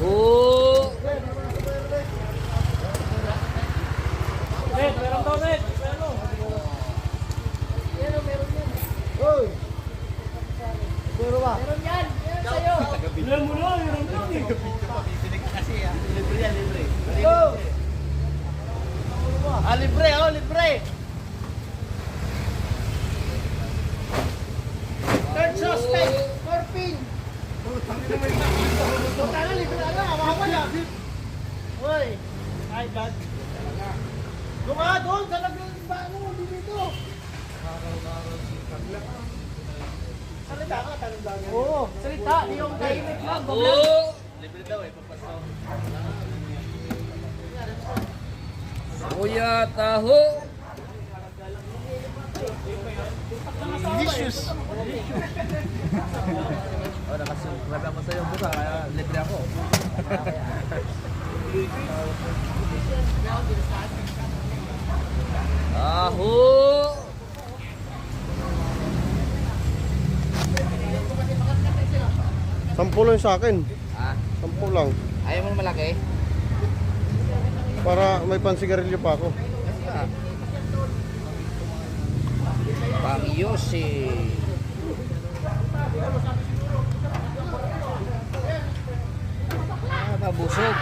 Taho. Meron daw, Net. Hoy! Pero ba? Meron yan. Yan sa'yo. Bilang mo na. Meron daw. Libre yan, libre. Go! Libre, libre. Third suspect, Corpin! Tara, libre na lang, hawakan na! Hoy! Ay, God! Doon doon! Sa naglalaba, dito! Salita ka, tanong lang yan. Oo, Salita. Di yung tahimik lang. Taho. Libre daw eh, papasok. Kuya Taho. delicious! Nakasunod ako sa'yo, buka. Libre ako. Taho. Sampu lang sa akin. Ah, 10 lang. ayaw mo malaki? Para may pansigarilyo pa ako. Pang Yossi. Mabusog.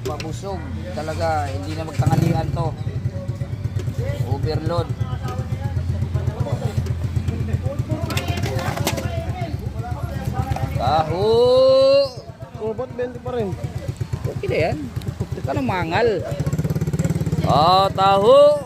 Pabusog. Talaga, hindi na magtangalian to. Overload. Taho. Oh, ba't 20 pa rin? Okay na yan. Anong mangal? Taho.